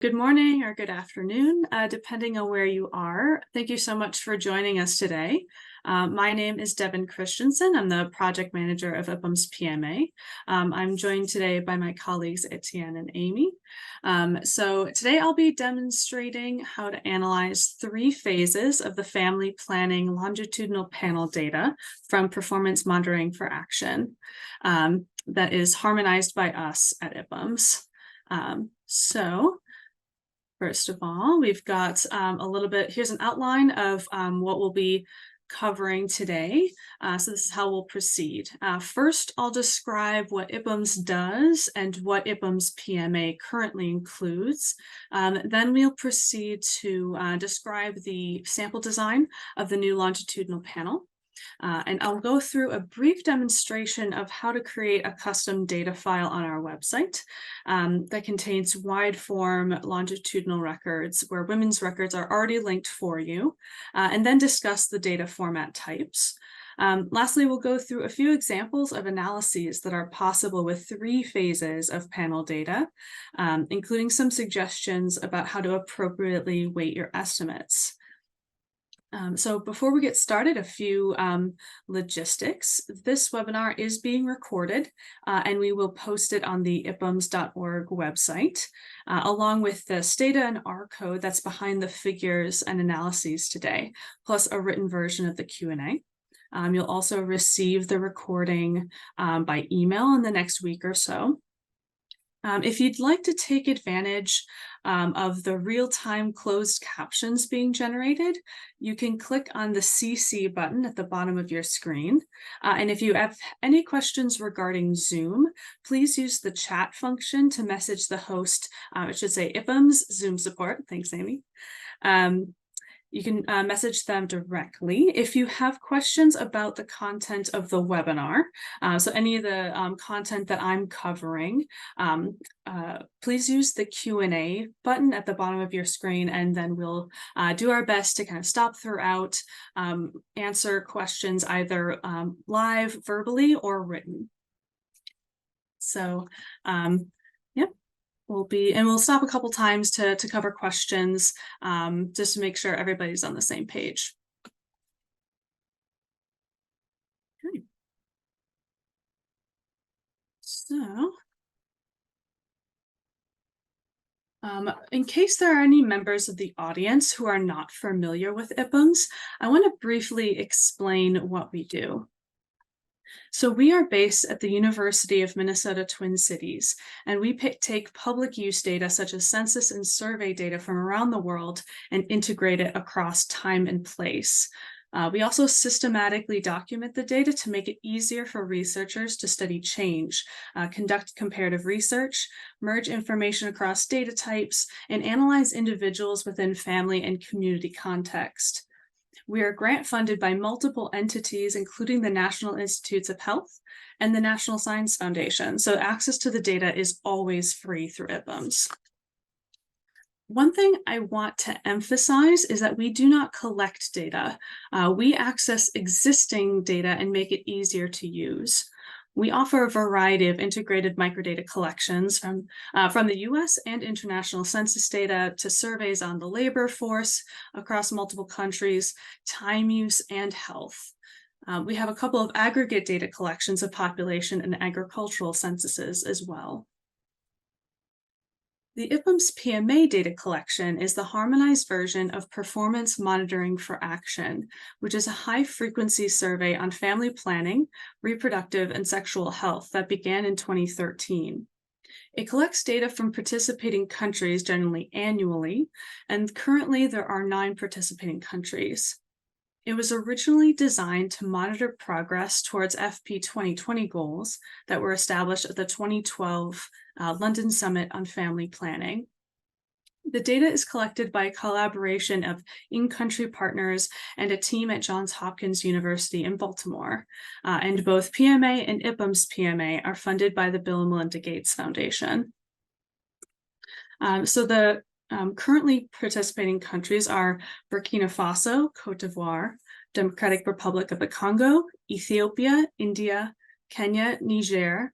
Good morning or good afternoon, depending on where you are. Thank you so much for joining us today. My name is Devin Christensen. I'm the project manager of IPUMS PMA. I'm joined today by my colleagues Etienne and Amy. So today I'll be demonstrating how to analyze 3 phases of the family planning longitudinal panel data from performance monitoring for action that is harmonized by us at IPUMS. First of all, we've got a little bit, here's an outline of what we'll be covering today. So this is how we'll proceed. First, I'll describe what IPUMS does and what IPUMS PMA currently includes. Then we'll proceed to describe the sample design of the new longitudinal panel. And I'll go through a brief demonstration of how to create a custom data file on our website that contains wide form longitudinal records where women's records are already linked for you, and then discuss the data format types. Lastly, we'll go through a few examples of analyses that are possible with 3 phases of panel data, including some suggestions about how to appropriately weight your estimates. So before we get started, a few logistics. This webinar is being recorded and we will post it on the ipums.org website, along with the Stata and R code that's behind the figures and analyses today, plus a written version of the Q&A. You'll also receive the recording by email in the next week or so. If you'd like to take advantage of the real-time closed captions being generated, you can click on the CC button at the bottom of your screen. And if you have any questions regarding Zoom, please use the chat function to message the host. It should say IPUMS Zoom support. Thanks, Amy. You can message them directly. If you have questions about the content of the webinar, so any of the content that I'm covering, please use the Q&A button at the bottom of your screen, and then we'll do our best to kind of stop throughout, answer questions either live, verbally, or written. So, we'll stop a couple times to cover questions, just to make sure everybody's on the same page. Okay. So, in case there are any members of the audience who are not familiar with IPUMS, I want to briefly explain what we do. So we are based at the University of Minnesota Twin Cities, and we take public use data such as census and survey data from around the world and integrate it across time and place. We also systematically document the data to make it easier for researchers to study change, conduct comparative research, merge information across data types, and analyze individuals within family and community context. We are grant funded by multiple entities, including the National Institutes of Health and the National Science Foundation. So access to the data is always free through IPUMS. One thing I want to emphasize is that we do not collect data. We access existing data and make it easier to use. We offer a variety of integrated microdata collections from the US and international census data to surveys on the labor force across multiple countries, time use, and health. We have a couple of aggregate data collections of population and agricultural censuses as well. The IPUMS PMA data collection is the harmonized version of Performance Monitoring for Action, which is a high-frequency survey on family planning, reproductive, and sexual health that began in 2013. It collects data from participating countries generally annually, and currently there are 9 participating countries. It was originally designed to monitor progress towards FP 2020 goals that were established at the 2012 London Summit on Family Planning. The data is collected by a collaboration of in-country partners and a team at Johns Hopkins University in Baltimore. And both PMA and IPUMS PMA are funded by the Bill and Melinda Gates Foundation. So the currently participating countries are Burkina Faso, Cote d'Ivoire, Democratic Republic of the Congo, Ethiopia, India, Kenya, Nigeria,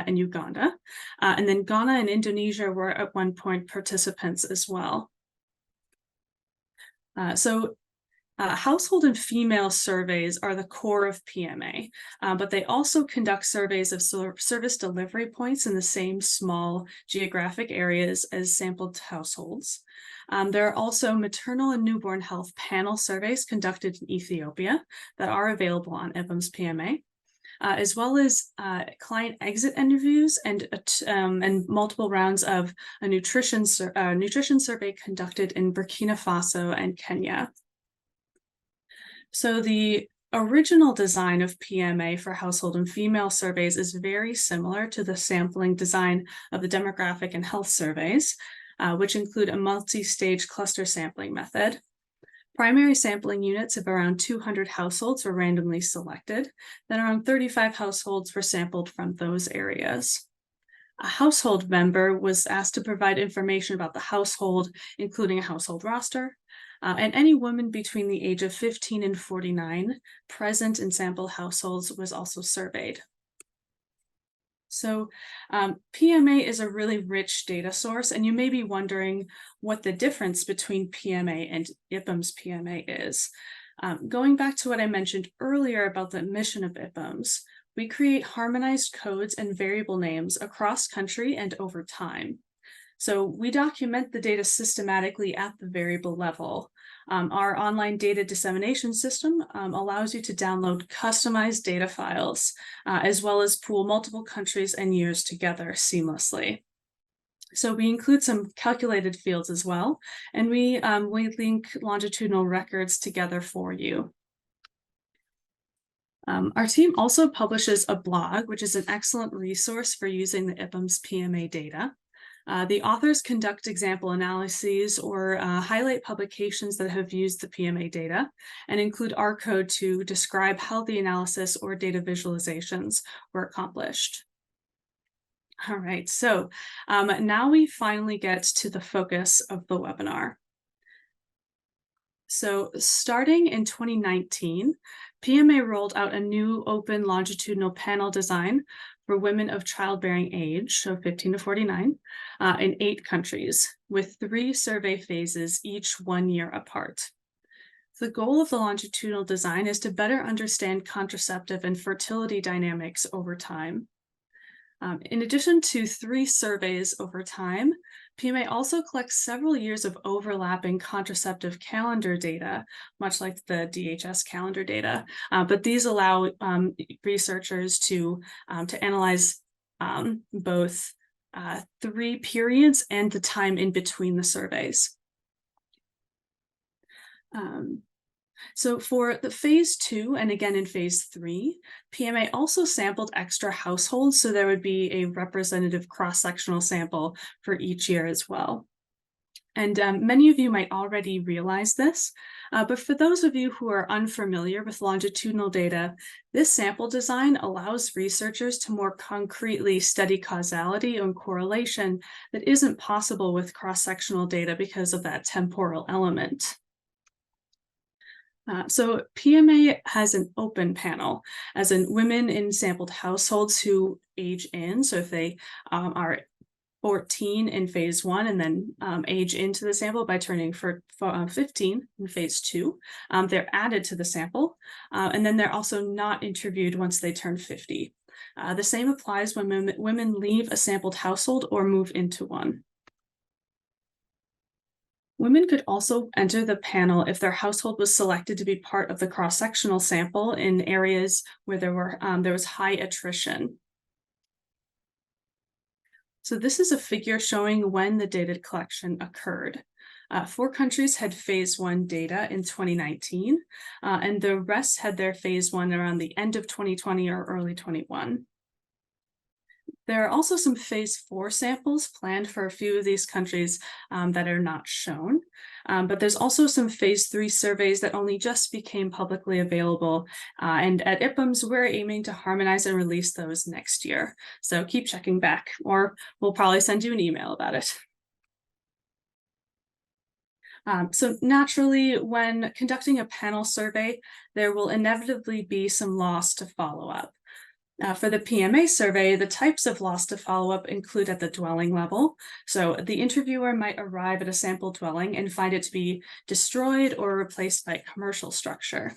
and Uganda. And then Ghana and Indonesia were at one point participants as well. Household and female surveys are the core of PMA, but they also conduct surveys of service delivery points in the same small geographic areas as sampled households. There are also maternal and newborn health panel surveys conducted in Ethiopia that are available on IPUMS PMA. As well as client exit interviews and multiple rounds of a nutrition survey conducted in Burkina Faso and Kenya. So the original design of PMA for household and female surveys is very similar to the sampling design of the demographic and health surveys, which include a multi-stage cluster sampling method. Primary sampling units of around 200 households were randomly selected. Then around 35 households were sampled from those areas. A household member was asked to provide information about the household, including a household roster, and any woman between the age of 15 and 49 present in sample households was also surveyed. So PMA is a really rich data source, and you may be wondering what the difference between PMA and IPUMS PMA is. Going back to what I mentioned earlier about the mission of IPUMS, we create harmonized codes and variable names across country and over time. So we document the data systematically at the variable level. Our online data dissemination system allows you to download customized data files, as well as pool multiple countries and years together seamlessly. So we include some calculated fields as well, and we link longitudinal records together for you. Our team also publishes a blog, which is an excellent resource for using the IPUMS PMA data. The authors conduct example analyses or highlight publications that have used the PMA data and include our code to describe how the analysis or data visualizations were accomplished. All right, so now we finally get to the focus of the webinar. So starting in 2019, PMA rolled out a new open longitudinal panel design for women of childbearing age, so 15 to 49, in 8 countries, with 3 survey phases, each 1 year apart. The goal of the longitudinal design is to better understand contraceptive and fertility dynamics over time. In addition to 3 surveys over time, PMA also collects several years of overlapping contraceptive calendar data, much like the DHS calendar data, but these allow researchers to analyze both 3 periods and the time in between the surveys. So for the phase 2, and again in phase 3, PMA also sampled extra households, so there would be a representative cross-sectional sample for each year as well. And many of you might already realize this, but for those of you who are unfamiliar with longitudinal data, this sample design allows researchers to more concretely study causality and correlation that isn't possible with cross-sectional data because of that temporal element. So PMA has an open panel, as in women in sampled households who age in. So if they are 14 in phase 1 and then age into the sample by turning 15 in phase 2, they're added to the sample. And then they're also not interviewed once they turn 50. The same applies when women leave a sampled household or move into one. Women could also enter the panel if their household was selected to be part of the cross-sectional sample in areas where there was high attrition. So this is a figure showing when the data collection occurred. 4 countries had phase 1 data in 2019, and the rest had their phase 1 around the end of 2020 or early 21. There are also some phase 4 samples planned for a few of these countries that are not shown, but there's also some phase 3 surveys that only just became publicly available, and at IPUMS we're aiming to harmonize and release those next year. So keep checking back, or we'll probably send you an email about it. So naturally, when conducting a panel survey, there will inevitably be some loss to follow up. For the PMA survey, the types of loss to follow-up include at the dwelling level. So the interviewer might arrive at a sample dwelling and find it to be destroyed or replaced by a commercial structure.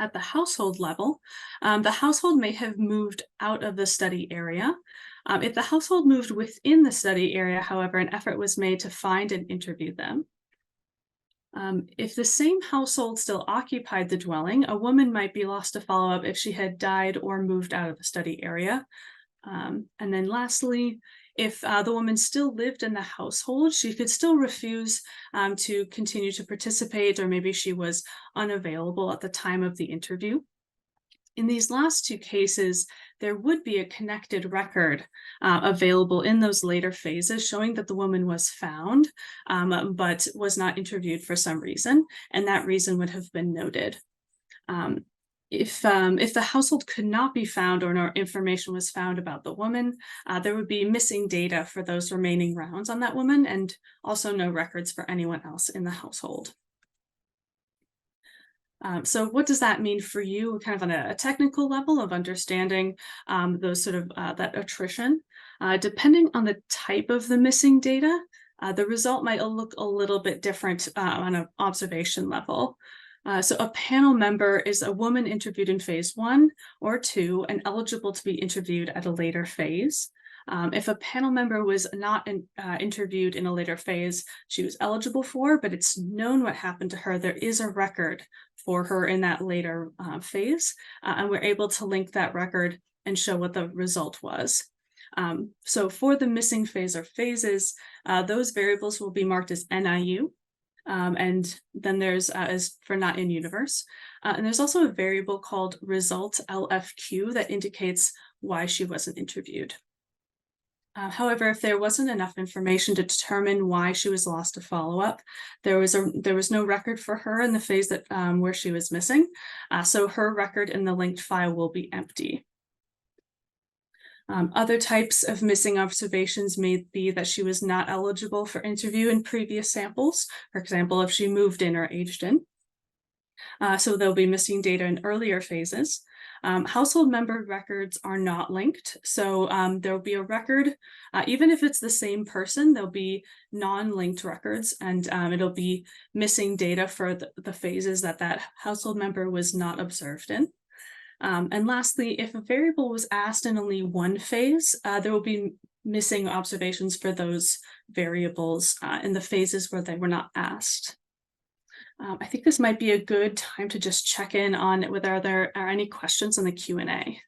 At the household level, the household may have moved out of the study area. If the household moved within the study area, however, an effort was made to find and interview them. If the same household still occupied the dwelling, a woman might be lost to follow-up if she had died or moved out of the study area. And then lastly, if the woman still lived in the household, she could still refuse to continue to participate, or maybe she was unavailable at the time of the interview. In these last two cases, there would be a connected record available in those later phases showing that the woman was found, but was not interviewed for some reason, and that reason would have been noted. If the household could not be found or no information was found about the woman, there would be missing data for those remaining rounds on that woman, and also no records for anyone else in the household. So what does that mean for you, kind of on a technical level of understanding those sort of that attrition? Depending on the type of the missing data, the result might look a little bit different on an observation level. So a panel member is a woman interviewed in phase 1 or 2 and eligible to be interviewed at a later phase. If a panel member was not interviewed in a later phase, she was eligible for, but it's known what happened to her. There is a record for her in that later phase, and we're able to link that record and show what the result was. So for the missing phase or phases, those variables will be marked as NIU, and then there's as for not in universe. And there's also a variable called result LFQ that indicates why she wasn't interviewed. However, if there wasn't enough information to determine why she was lost to follow-up, there was no record for her in the phase that where she was missing, so her record in the linked file will be empty. Other types of missing observations may be that she was not eligible for interview in previous samples, for example, if she moved in or aged in. So there'll be missing data in earlier phases. Household member records are not linked, so there'll be a record, even if it's the same person, there'll be non-linked records, and it'll be missing data for the phases that household member was not observed in. And lastly, if a variable was asked in only one phase, there will be missing observations for those variables in the phases where they were not asked. I think this might be a good time to just check in on whether there are any questions in the Q&A.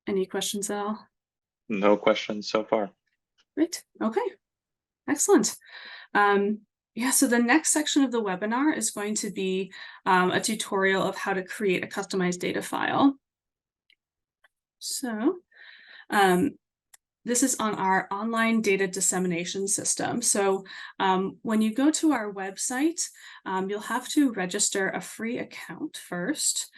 Any questions at all? No questions so far. Great. Okay. Excellent. Yeah, so the next section of the webinar is going to be a tutorial of how to create a customized data file. So this is on our online data dissemination system. So when you go to our website, you'll have to register a free account first.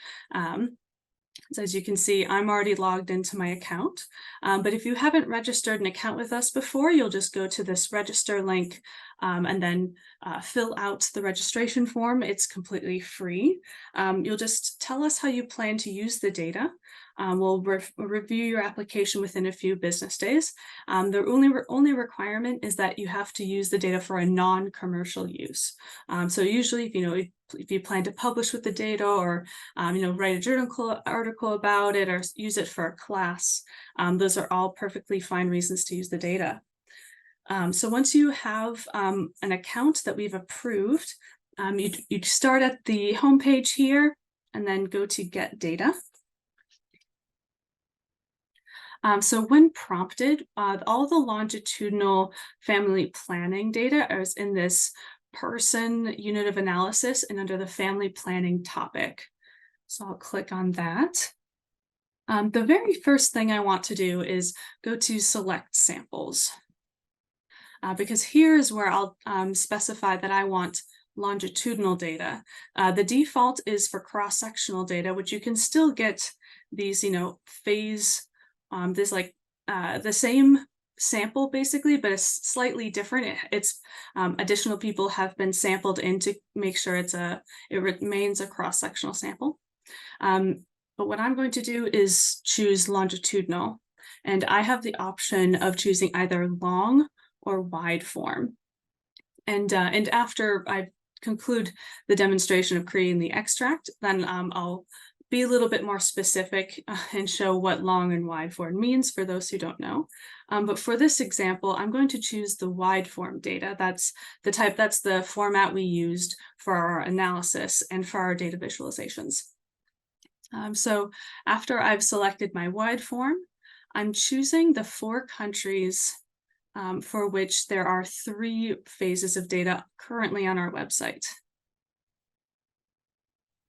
So as you can see, I'm already logged into my account, but if you haven't registered an account with us before, you'll just go to this register link and then fill out the registration form. It's completely free. You'll just tell us how you plan to use the data. We'll review your application within a few business days. The only requirement is that you have to use the data for a non-commercial use. So usually, if you plan to publish with the data, or write a journal article about it, or use it for a class, those are all perfectly fine reasons to use the data. So once you have an account that we've approved, you'd start at the homepage here and then go to Get Data. So when prompted, all the longitudinal family planning data is in this person unit of analysis and under the family planning topic. So I'll click on that. The very first thing I want to do is go to Select Samples, because here is where I'll specify that I want longitudinal data. The default is for cross-sectional data, which you can still get these, phase, there's like the same sample basically, but it's slightly different. It's additional people have been sampled in to make sure it remains a cross-sectional sample. But what I'm going to do is choose longitudinal, and I have the option of choosing either long or wide form. And after I conclude the demonstration of creating the extract, then I'll be a little bit more specific and show what long and wide form means for those who don't know. But for this example, I'm going to choose the wide form data. That's the format we used for our analysis and for our data visualizations. So after I've selected my wide form, I'm choosing the 4 countries for which there are 3 phases of data currently on our website.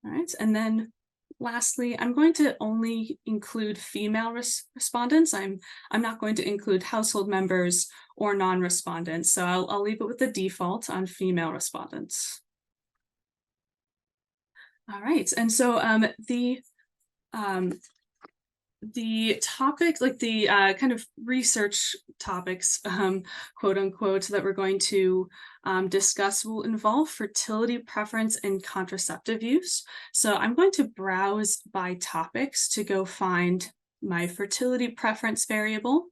All right, and then lastly, I'm going to only include female respondents. I'm not going to include household members or non-respondents, so I'll leave it with the default on female respondents. All right, and so the topic, like the kind of research topics, quote unquote, that we're going to discuss will involve fertility preference and contraceptive use. So I'm going to browse by topics to go find my fertility preference variable.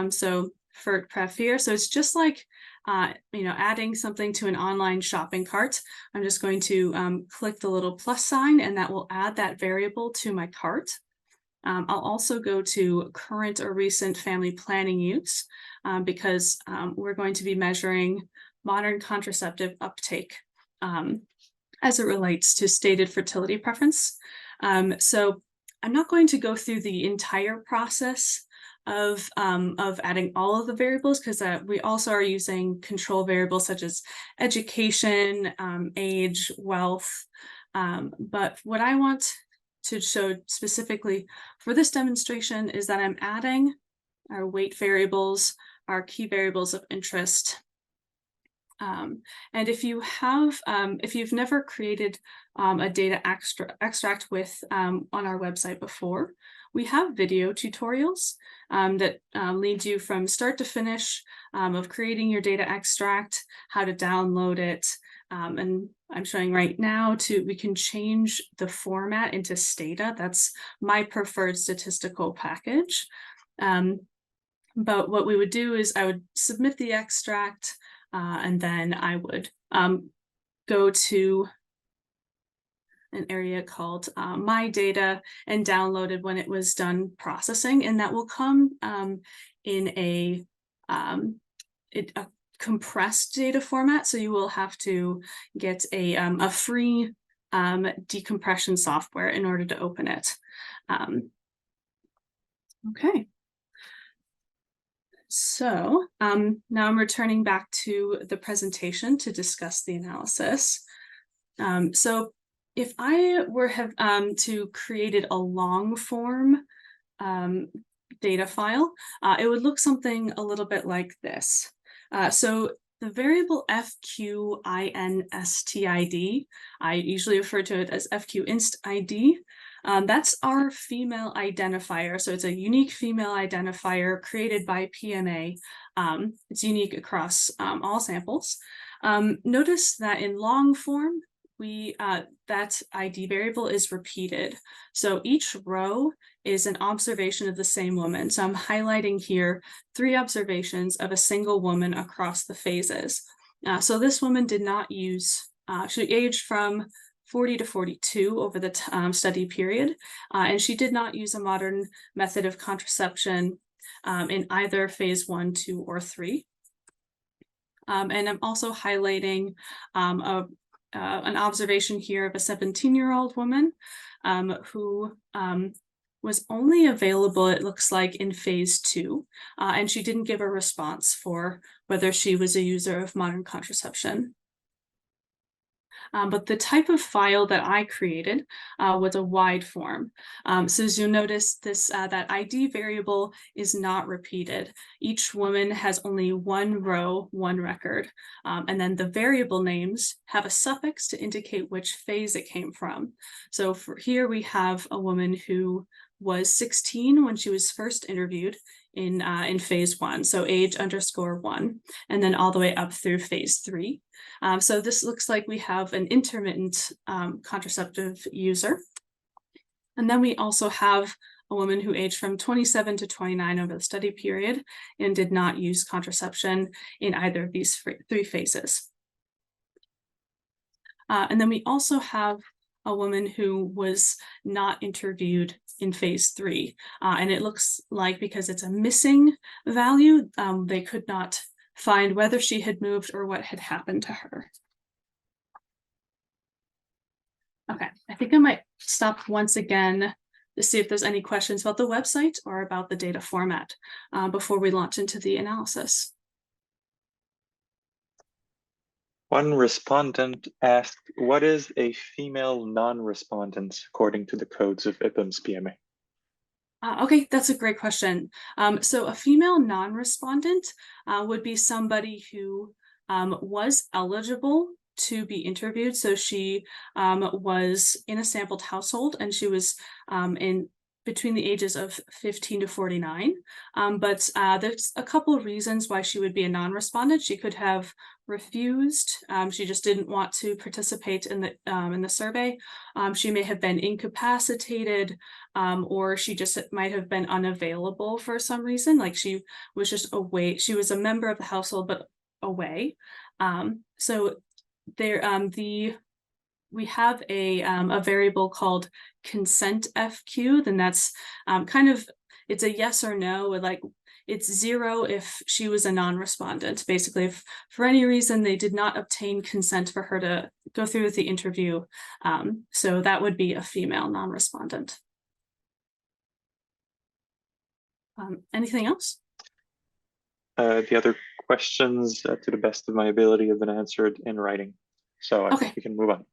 So for pref here, so it's just like adding something to an online shopping cart. I'm just going to click the little plus sign, and that will add that variable to my cart. I'll also go to current or recent family planning use because we're going to be measuring modern contraceptive uptake as it relates to stated fertility preference. So I'm not going to go through the entire process of adding all of the variables, because we also are using control variables such as education, age, wealth. But what I want to show specifically for this demonstration is that I'm adding our weight variables, our key variables of interest. And if you've never created a data extract with on our website before, we have video tutorials that lead you from start to finish of creating your data extract, how to download it, and I'm showing right now we can change the format into Stata. That's my preferred statistical package. But what we would do is I would submit the extract, and then I would go to an area called My Data and download it when it was done processing, and that will come in a compressed data format. So you will have to get a free decompression software in order to open it. Okay. So now I'm returning back to the presentation to discuss the analysis. So if I were to created a long form data file, it would look something a little bit like this. So the variable FQINSTID, I usually refer to it as FQInstID. That's our female identifier. So it's a unique female identifier created by PMA. It's unique across all samples. Notice that in long form, that ID variable is repeated. So each row is an observation of the same woman. So I'm highlighting here 3 observations of a single woman across the phases. So this woman did not use, she aged from 40 to 42 over the study period, and she did not use a modern method of contraception in either phase 1, 2, or 3. And I'm also highlighting an observation here of a 17-year-old woman who was only available, it looks like, in phase 2, and she didn't give a response for whether she was a user of modern contraception. But the type of file that I created was a wide form. So as you'll notice, that ID variable is not repeated. Each woman has only 1 row, 1 record, and then the variable names have a suffix to indicate which phase it came from. So for here we have a woman who was 16 when she was first interviewed in phase 1, so age_1, and then all the way up through phase 3. So this looks like we have an intermittent contraceptive user. And then we also have a woman who aged from 27 to 29 over the study period and did not use contraception in either of these 3 phases. And then we also have a woman who was not interviewed in phase 3. And it looks like because it's a missing value, they could not find whether she had moved or what had happened to her. Okay, I think I might stop once again to see if there's any questions about the website or about the data format before we launch into the analysis. One respondent asked, what is a female non-respondent according to the codes of IPUMS PMA? Okay, that's a great question. So a female non-respondent would be somebody who was eligible to be interviewed. So she was in a sampled household and she was in between the ages of 15 to 49. But there's a couple of reasons why she would be a non-respondent. She could have refused. She just didn't want to participate in the survey. She may have been incapacitated, or she just might have been unavailable for some reason. Like she was just away. She was a member of the household, but away. So there, we have a variable called consent FQ. Then that's kind of, it's a yes or no. Like it's 0 if she was a non-respondent. Basically, if for any reason they did not obtain consent for her to go through with the interview, so that would be a female non-respondent. Anything else? The other questions, to the best of my ability, have been answered in writing. So I think we can move on.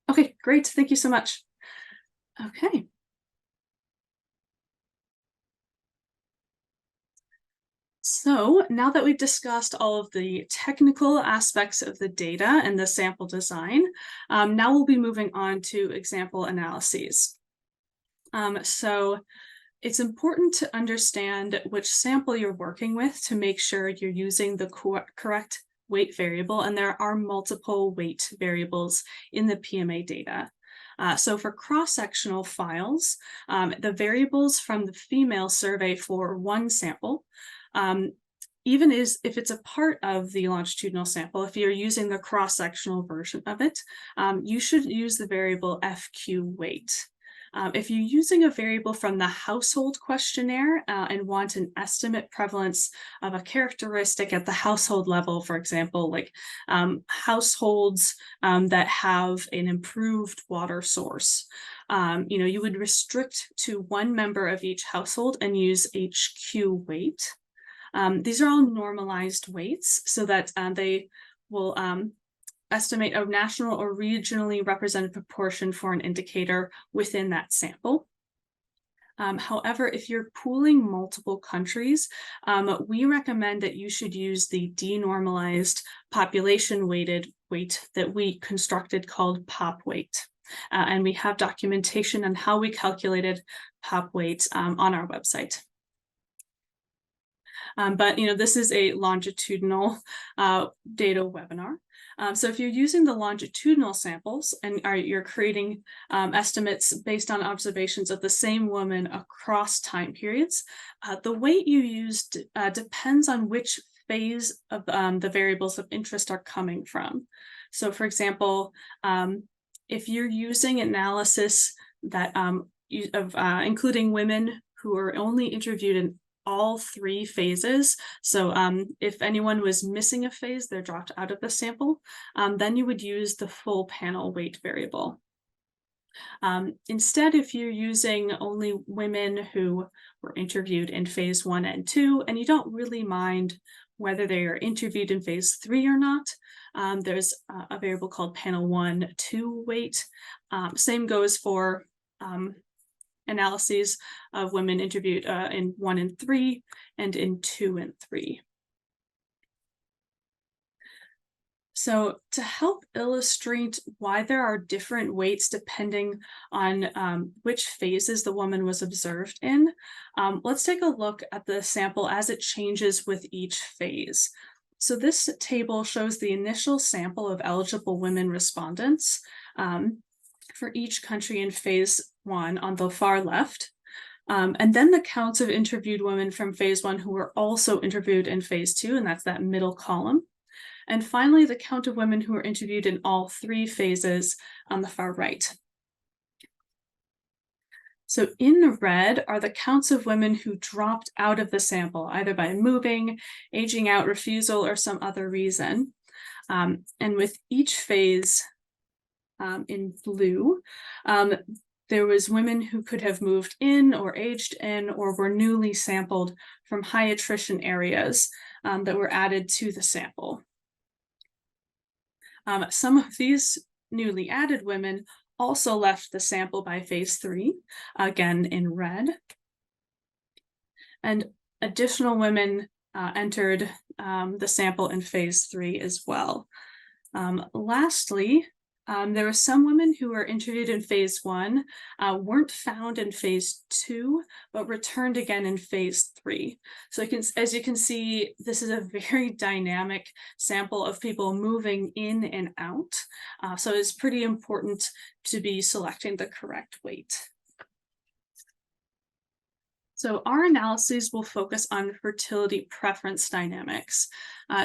Okay, great. Thank you so much. Okay. So now that we've discussed all of the technical aspects of the data and the sample design, now we'll be moving on to example analyses. So it's important to understand which sample you're working with to make sure you're using the correct weight variable, and there are multiple weight variables in the PMA data. So for cross-sectional files, the variables from the female survey for one sample, even if it's a part of the longitudinal sample, if you're using the cross-sectional version of it, you should use the variable FQ weight. If you're using a variable from the household questionnaire and want an estimate prevalence of a characteristic at the household level, for example, like households that have an improved water source, you would restrict to one member of each household and use HQ weight. These are all normalized weights so that they will estimate a national or regionally represented proportion for an indicator within that sample. However, if you're pooling multiple countries, we recommend that you should use the denormalized population weighted weight that we constructed called POP weight. And we have documentation on how we calculated POP weight on our website. But this is a longitudinal data webinar. So if you're using the longitudinal samples and you're creating estimates based on observations of the same woman across time periods, the weight you used depends on which phase of the variables of interest are coming from. So for example, if you're using analysis that including women who are only interviewed in all 3 phases. So if anyone was missing a phase, they're dropped out of the sample, then you would use the full panel weight variable. Instead, if you're using only women who were interviewed in phase 1 and 2, and you don't really mind whether they are interviewed in phase 3 or not, there's a variable called panel 1-2 weight. Same goes for analyses of women interviewed in 1 and 3 and in 2 and 3. So to help illustrate why there are different weights depending on which phases the woman was observed in, let's take a look at the sample as it changes with each phase. So this table shows the initial sample of eligible women respondents for each country in phase 1 on the far left. And then the counts of interviewed women from phase 1 who were also interviewed in phase 2, and that's that middle column. And finally, the count of women who were interviewed in all 3 phases on the far right. So in red are the counts of women who dropped out of the sample, either by moving, aging out, refusal, or some other reason. And with each phase in blue, there was women who could have moved in or aged in or were newly sampled from high attrition areas that were added to the sample. Some of these newly added women also left the sample by phase 3, again in red. And additional women entered the sample in phase 3 as well. Lastly, there were some women who were interviewed in phase 1, weren't found in phase 2, but returned again in phase 3. So as you can see, this is a very dynamic sample of people moving in and out. So it's pretty important to be selecting the correct weight. So our analyses will focus on fertility preference dynamics.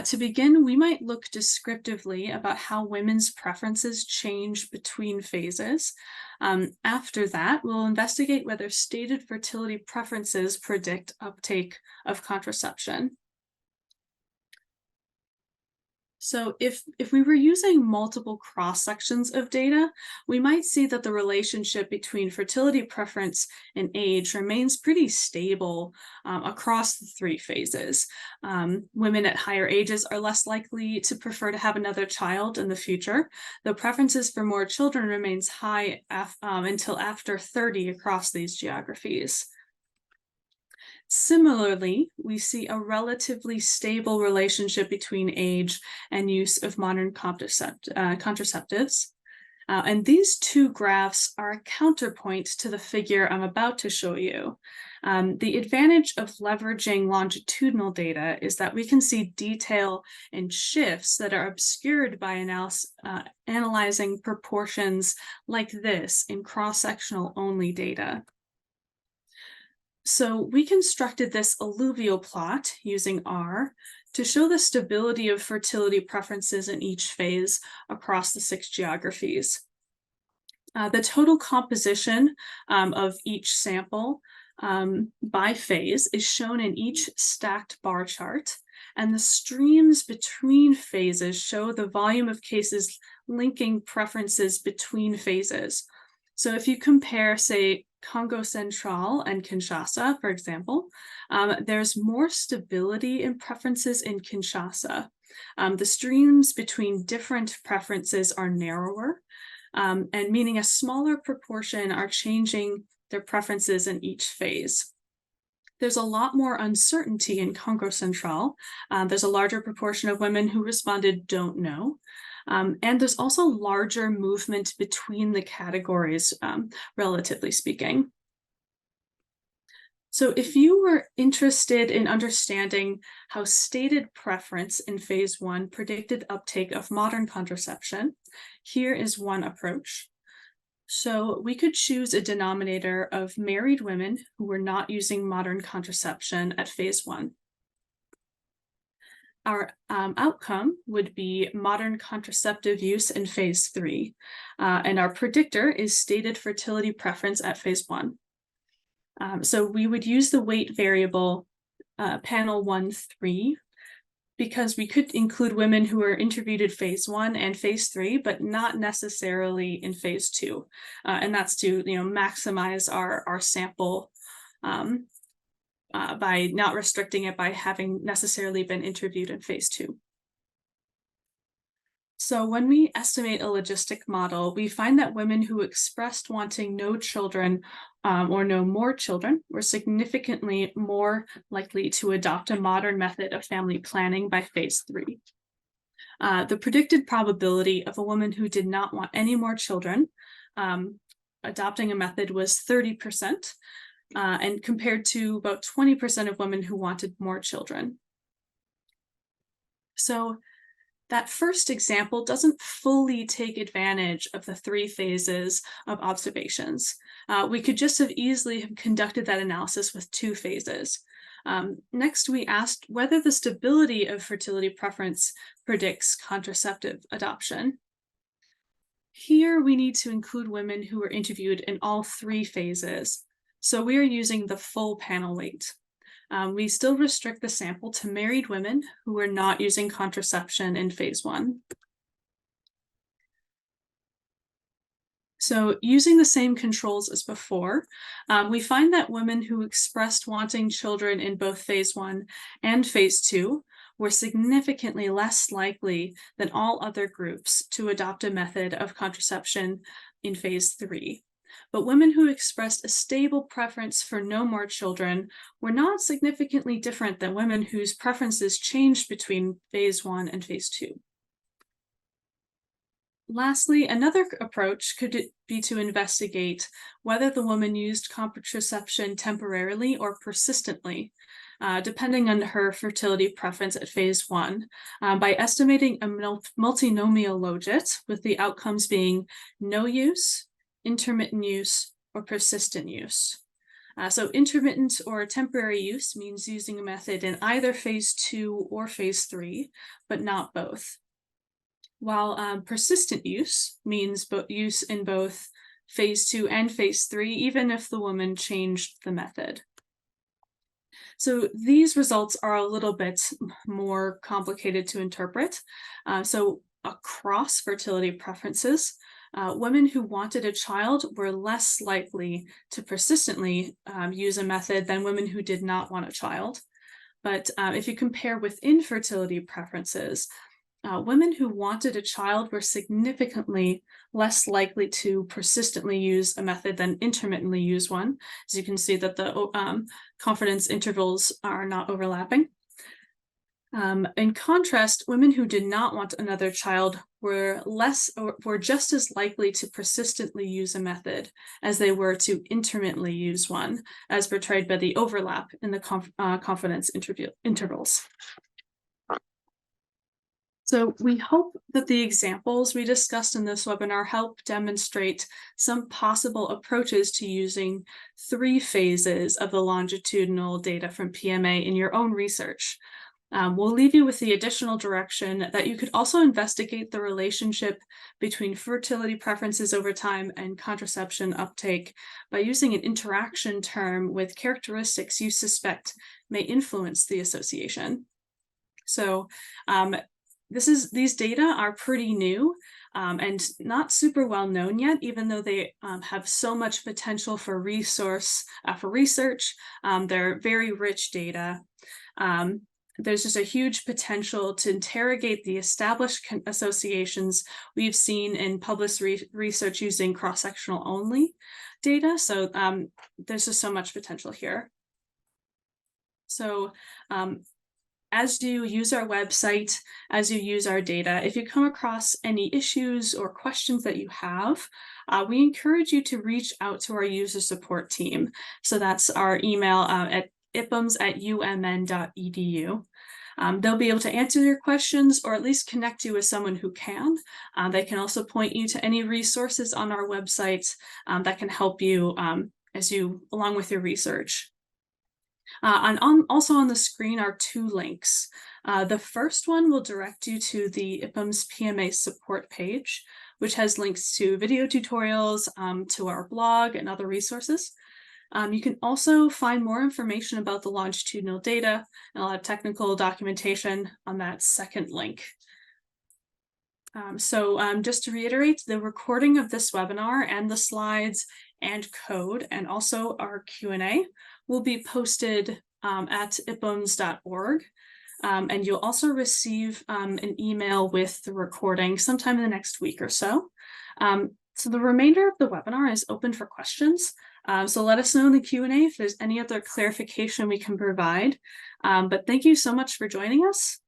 To begin, we might look descriptively about how women's preferences change between phases. After that, we'll investigate whether stated fertility preferences predict uptake of contraception. So if we were using multiple cross-sections of data, we might see that the relationship between fertility preference and age remains pretty stable across the 3 phases. Women at higher ages are less likely to prefer to have another child in the future. The preferences for more children remains high until after 30 across these geographies. Similarly, we see a relatively stable relationship between age and use of modern contraceptives. And these 2 graphs are a counterpoint to the figure I'm about to show you. The advantage of leveraging longitudinal data is that we can see detail and shifts that are obscured by analyzing proportions like this in cross-sectional only data. So we constructed this alluvial plot using R to show the stability of fertility preferences in each phase across the 6 geographies. The total composition of each sample by phase is shown in each stacked bar chart, and the streams between phases show the volume of cases linking preferences between phases. So if you compare, say, Congo Central and Kinshasa, for example, there's more stability in preferences in Kinshasa. The streams between different preferences are narrower, and meaning a smaller proportion are changing their preferences in each phase. There's a lot more uncertainty in Congo Central. There's a larger proportion of women who responded don't know. And there's also larger movement between the categories, relatively speaking. So if you were interested in understanding how stated preference in phase 1 predicted uptake of modern contraception, here is one approach. So we could choose a denominator of married women who were not using modern contraception at phase 1. Our outcome would be modern contraceptive use in phase 3, and our predictor is stated fertility preference at phase 1. So we would use the weight variable panel 1-3 because we could include women who were interviewed at phase 1 and phase 3, but not necessarily in phase 2, and that's to maximize our sample. By not restricting it by having necessarily been interviewed in phase 2. So when we estimate a logistic model, we find that women who expressed wanting no children or no more children were significantly more likely to adopt a modern method of family planning by phase 3. The predicted probability of a woman who did not want any more children adopting a method was 30%, and compared to about 20% of women who wanted more children. So that first example doesn't fully take advantage of the 3 phases of observations. We could just have easily have conducted that analysis with 2 phases. Next, we asked whether the stability of fertility preference predicts contraceptive adoption. Here, we need to include women who were interviewed in all 3 phases. So we are using the full panel weight. We still restrict the sample to married women who were not using contraception in phase 1. So using the same controls as before, we find that women who expressed wanting children in both phase 1 and phase 2 were significantly less likely than all other groups to adopt a method of contraception in phase 3. But women who expressed a stable preference for no more children were not significantly different than women whose preferences changed between phase 1 and phase 2. Lastly, another approach could be to investigate whether the woman used contraception temporarily or persistently, depending on her fertility preference at phase 1, by estimating a multinomial logit, with the outcomes being no use, intermittent use, or persistent use. So intermittent or temporary use means using a method in either phase 2 or phase 3, but not both. While persistent use means use in both phase 2 and phase 3, even if the woman changed the method. So these results are a little bit more complicated to interpret. So across fertility preferences, women who wanted a child were less likely to persistently use a method than women who did not want a child. But if you compare within fertility preferences, women who wanted a child were significantly less likely to persistently use a method than intermittently use one. As you can see that the confidence intervals are not overlapping. In contrast, women who did not want another child were just as likely to persistently use a method as they were to intermittently use one, as portrayed by the overlap in the confidence intervals. So we hope that the examples we discussed in this webinar help demonstrate some possible approaches to using 3 phases of the longitudinal data from PMA in your own research. We'll leave you with the additional direction that you could also investigate the relationship between fertility preferences over time and contraception uptake by using an interaction term with characteristics you suspect may influence the association. So these data are pretty new and not super well known yet, even though they have so much potential for research. They're very rich data. There's just a huge potential to interrogate the established associations we've seen in published research using cross-sectional only data. So there's just so much potential here. So as you use our website, as you use our data, if you come across any issues or questions that you have, we encourage you to reach out to our user support team. So that's our email at ipums@umn.edu. They'll be able to answer your questions or at least connect you with someone who can. They can also point you to any resources on our website that can help you along with your research. Also on the screen are 2 links. The first one will direct you to the IPUMS PMA support page, which has links to video tutorials, to our blog and other resources. You can also find more information about the longitudinal data and a lot of technical documentation on that second link. Just to reiterate, the recording of this webinar and the slides and code and also our Q&A will be posted at ipums.org. And you'll also receive an email with the recording sometime in the next week or so. So the remainder of the webinar is open for questions. So let us know in the Q&A if there's any other clarification we can provide. But thank you so much for joining us.